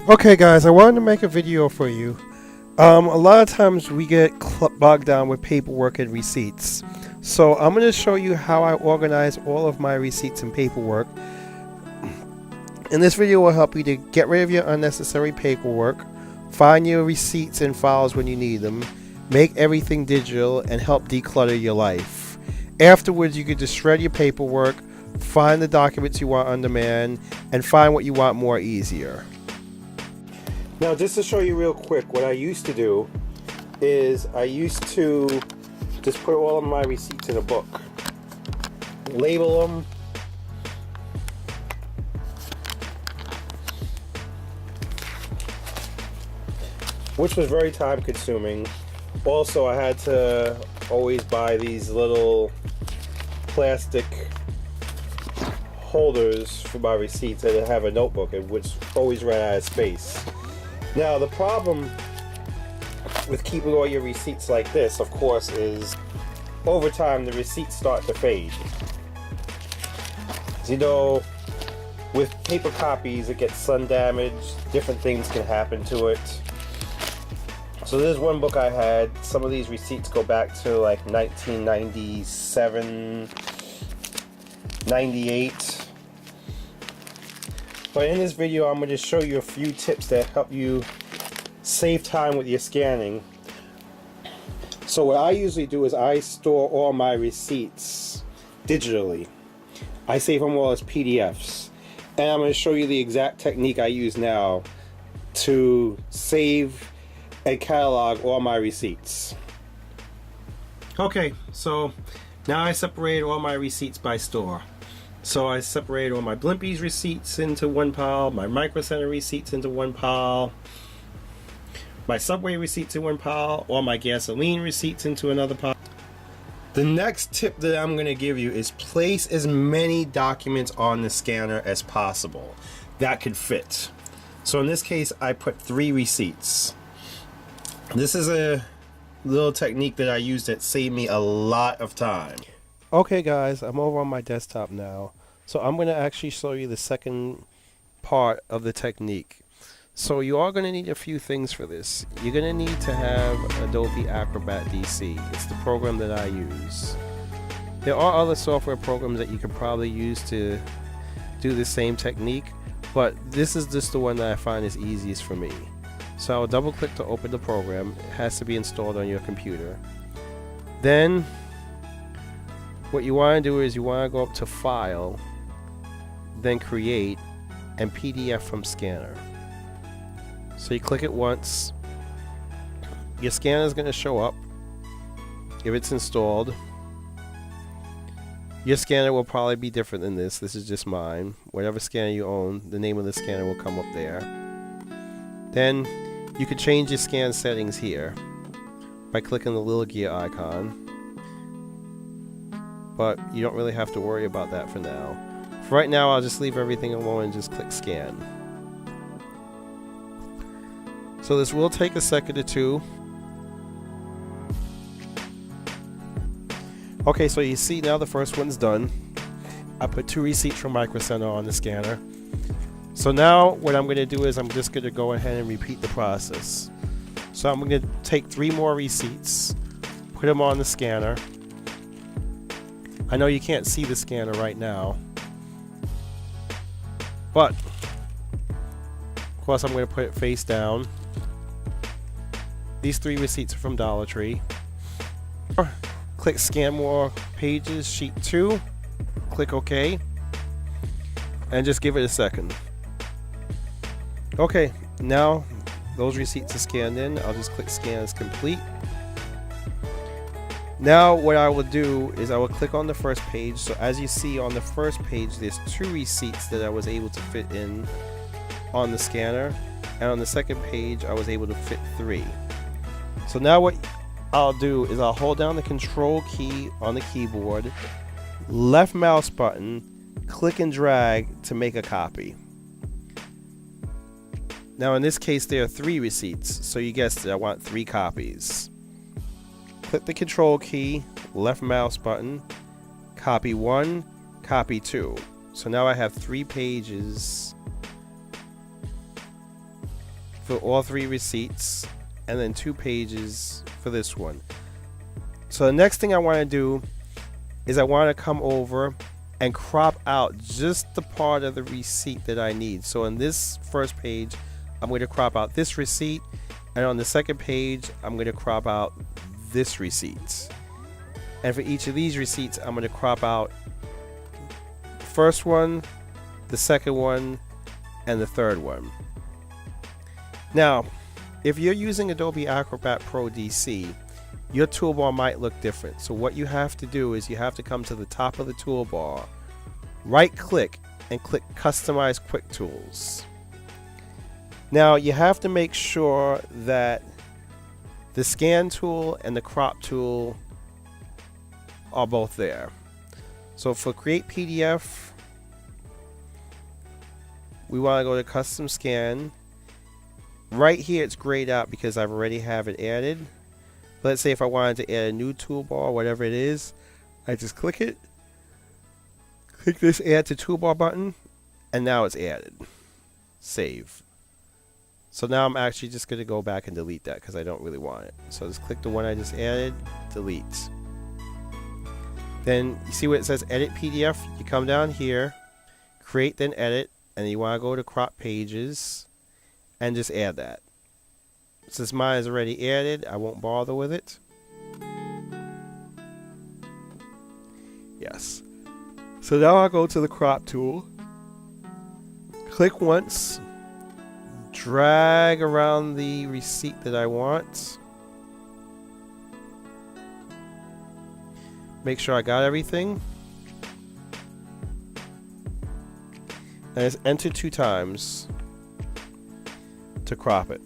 Okay guys, I wanted to make a video for you. A lot of times we get bogged down with paperwork and receipts. So I'm going to show you how I organize all of my receipts and paperwork. And this video will help you to get rid of your unnecessary paperwork, find your receipts and files when you need them, make everything digital, and help declutter your life. Afterwards, you can just shred your paperwork, find the documents you want on demand, and find what you want more easier. Now, just to show you real quick, what I used to do is I used to just put all of my receipts in a book, label them, which was very time consuming. Also, I had to always buy these little plastic holders for my receipts and have a notebook, which always ran out of space. Now, the problem with keeping all your receipts like this, of course, is over time the receipts start to fade. As you know, with paper copies, it gets sun damaged, different things can happen to it. So there's one book I had. Some of these receipts go back to like 1997, 98. But in this video, I'm going to show you a few tips that help you save time with your scanning. So what I usually do is I store all my receipts digitally. I save them all as PDFs. And I'm going to show you the exact technique I use now to save and catalog all my receipts. Okay, so now I separate all my receipts by store. So I separate all my Blimpies receipts into one pile, my Micro Center receipts into one pile, my Subway receipts in one pile, all my gasoline receipts into another pile. The next tip that I'm going to give you is place as many documents on the scanner as possible that could fit. So in this case, I put 3 receipts. This is a little technique that I used that saved me a lot of time. Okay guys, I'm over on my desktop now. So I'm going to actually show you the second part of the technique. So you are going to need a few things for this. You're going to need to have Adobe Acrobat DC. It's the program that I use. There are other software programs that you could probably use to do the same technique, but this is just the one that I find is easiest for me. So I'll double click to open the program. It has to be installed on your computer. Then what you want to do is you want to go up to File, then Create, and PDF from Scanner. So you click it once. Your scanner is going to show up if it's installed. Your scanner will probably be different than this. This is just mine. Whatever scanner you own, the name of the scanner will come up there. Then you can change your scan settings here by clicking the little gear icon. But you don't really have to worry about that for now. For right now, I'll just leave everything alone and just click scan. So this will take a second or two. Okay, so you see now the first one's done. I put 2 receipts from Micro Center on the scanner. So now what I'm going to do is I'm just going to go ahead and repeat the process. So I'm going to take 3 more receipts, put them on the scanner. I know you can't see the scanner right now, but of course I'm going to put it face down. These 3 receipts are from Dollar Tree. Click Scan More Pages, Sheet 2. Click OK. And just give it a second. Okay, now those receipts are scanned in. I'll just click Scan as Complete. Now what I will do is I will click on the first page. So as you see on the first page, there's 2 receipts that I was able to fit in on the scanner. And on the second page, I was able to fit 3. So now what I'll do is I'll hold down the Control key on the keyboard, left mouse button, click and drag to make a copy. Now in this case there are 3 receipts, so you guessed it, I want 3 copies. Click the Control key, left mouse button, copy 1, copy 2. So now I have 3 pages for all 3 receipts, and then 2 pages for this one. So the next thing I want to do is I want to come over and crop out just the part of the receipt that I need. So in this first page, I'm going to crop out this receipt, and on the second page, I'm going to crop out this receipt. And for each of these receipts, I'm going to crop out the first one, the second one, and the third one. Now, if you're using Adobe Acrobat Pro DC, your toolbar might look different. So what you have to do is you have to come to the top of the toolbar, right click, and click Customize Quick Tools. Now you have to make sure that the scan tool and the crop tool are both there. So for Create PDF, we want to go to Custom Scan. Right here it's grayed out because I've already have it added. Let's say if I wanted to add a new toolbar, whatever it is, I just click it, click this Add to Toolbar button, and now it's added. Save. So now I'm actually just going to go back and delete that because I don't really want it. So just click the one I just added, delete. Then you see where it says Edit PDF? You come down here, Create then Edit, and you want to go to Crop Pages and just add that. Since mine is already added, I won't bother with it. Yes. So now I'll go to the crop tool, click once, drag around the receipt that I want. Make sure I got everything. And it's enter 2 times to crop it.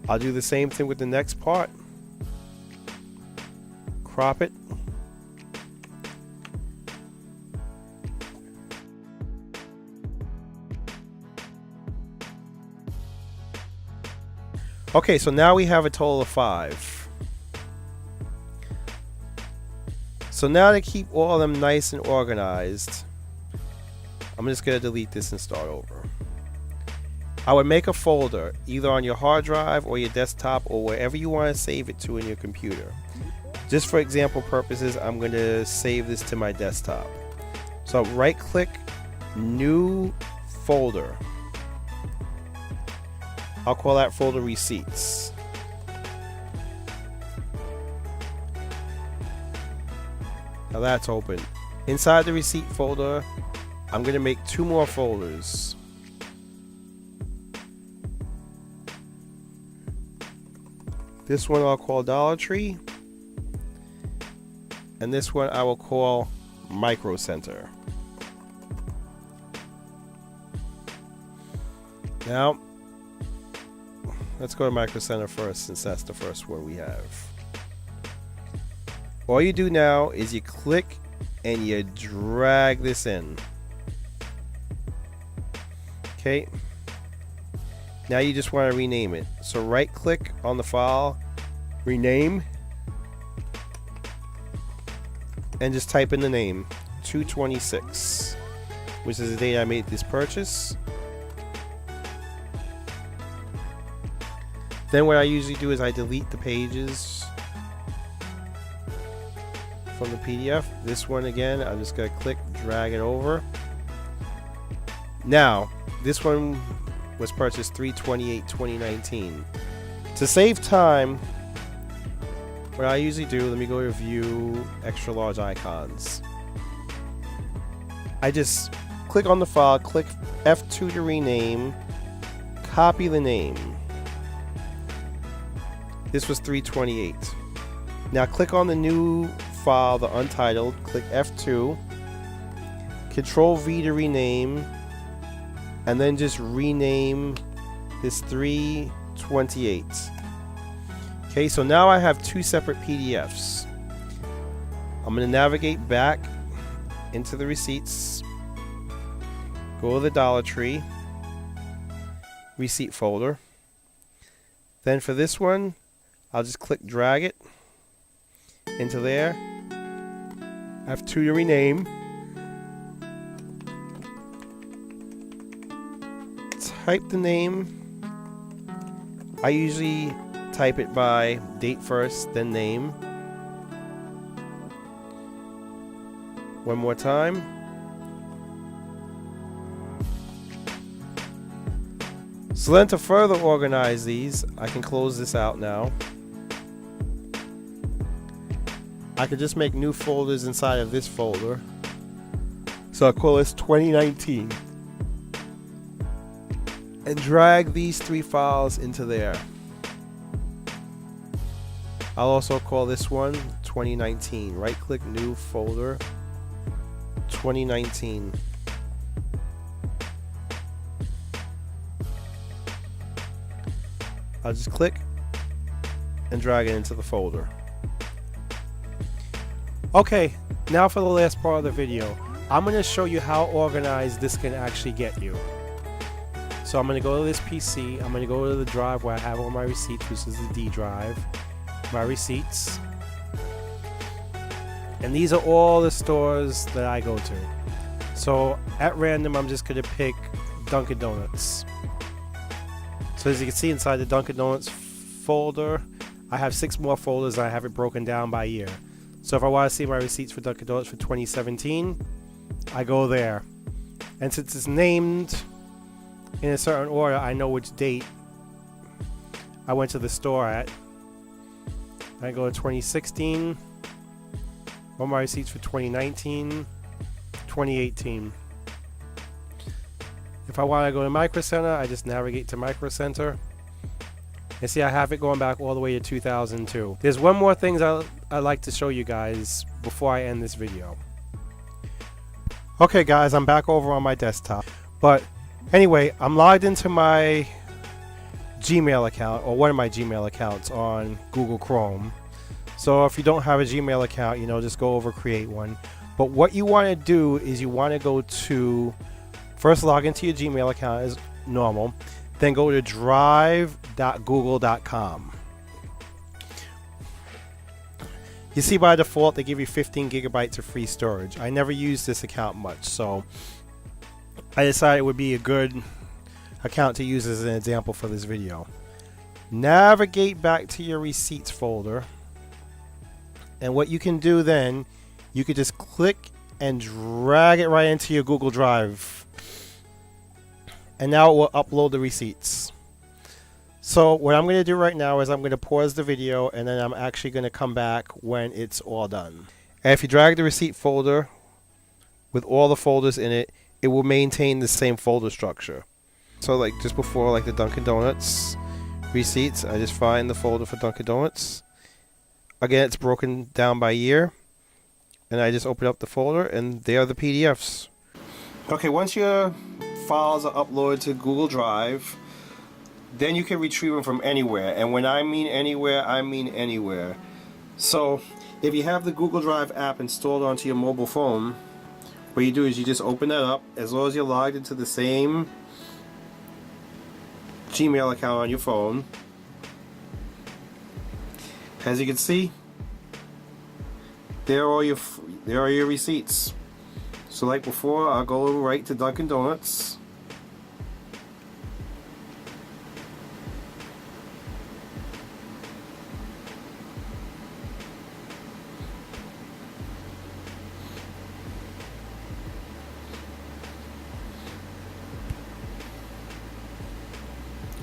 I'll do the same thing with the next part. Crop it. Okay, so now we have a total of 5. So now to keep all of them nice and organized, I'm just going to delete this and start over. I would make a folder either on your hard drive or your desktop or wherever you want to save it to in your computer. Just for example purposes, I'm going to save this to my desktop. So right click, New Folder. I'll call that folder Receipts. Now that's open. Inside the receipt folder, I'm going to make 2 more folders. This one I'll call Dollar Tree, and this one I will call Micro Center. Now, let's go to Micro Center first, since that's the first one we have. All you do now is you click and you drag this in. Okay. Now you just want to rename it. So right click on the file, rename, and just type in the name, 2/26, which is the date I made this purchase. Then what I usually do is I delete the pages from the PDF. This one again, I'm just going to click, drag it over. Now, this one was purchased 3/28/2019. To save time, what I usually do, let me go to View, Extra Large Icons. I just click on the file, click F2 to rename, copy the name. This was 3/28. Now click on the new file, the untitled, click F2, Control V to rename, and then just rename this 3/28. Okay, so now I have 2 separate PDFs. I'm going to navigate back into the receipts, go to the Dollar Tree receipt folder. Then for this one, I'll just click drag it into there. I have 2 to rename. Type the name I usually type it by date first, then name. One more time. So then to further organize these, I can close this out now. I could just make new folders inside of this folder. So I'll call this 2019. And drag these 3 files into there. I'll also call this one 2019. Right click, new folder, 2019. I'll just click and drag it into the folder. Okay, now for the last part of the video. I'm going to show you how organized this can actually get you. So I'm going to go to this PC, I'm going to go to the drive where I have all my receipts, which is the D drive, my receipts. And these are all the stores that I go to. So at random, I'm just going to pick Dunkin' Donuts. So as you can see inside the Dunkin' Donuts folder, I have 6 more folders and I have it broken down by year. So if I want to see my receipts for Dunkin' Donuts for 2017, I go there. And since it's named in a certain order, I know which date I went to the store at. I go to 2016. All my receipts for 2019, 2018. If I want to go to Micro Center, I just navigate to Micro Center. And see, I have it going back all the way to 2002. There's one more thing I'd like to show you guys before I end this video. Okay guys, I'm back over on my desktop. But anyway, I'm logged into my Gmail account, or one of my Gmail accounts on Google Chrome. So if you don't have a Gmail account, you know, just go over, create one. But what you want to do is you want to go to, first log into your Gmail account as normal, then go to drive.google.com. You see by default they give you 15 gigabytes of free storage. I never use this account much, so I decided it would be a good account to use as an example for this video. Navigate back to your receipts folder, and what you can do then, you could just click and drag it right into your Google Drive, and now it will upload the receipts. So what I'm going to do right now is I'm going to pause the video, and then I'm actually going to come back when it's all done. And if you drag the receipt folder with all the folders in it, it will maintain the same folder structure. So like just before, like the Dunkin' Donuts receipts, I just find the folder for Dunkin' Donuts. Again, it's broken down by year, and I just open up the folder, and there are the PDFs. Okay, once your files are uploaded to Google Drive, then you can retrieve them from anywhere. And when I mean anywhere, I mean anywhere. So if you have the Google Drive app installed onto your mobile phone, what you do is you just open that up. As long as you're logged into the same Gmail account on your phone, as you can see, there are your receipts. So like before, I'll go right to Dunkin' Donuts.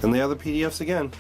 And the other PDFs again.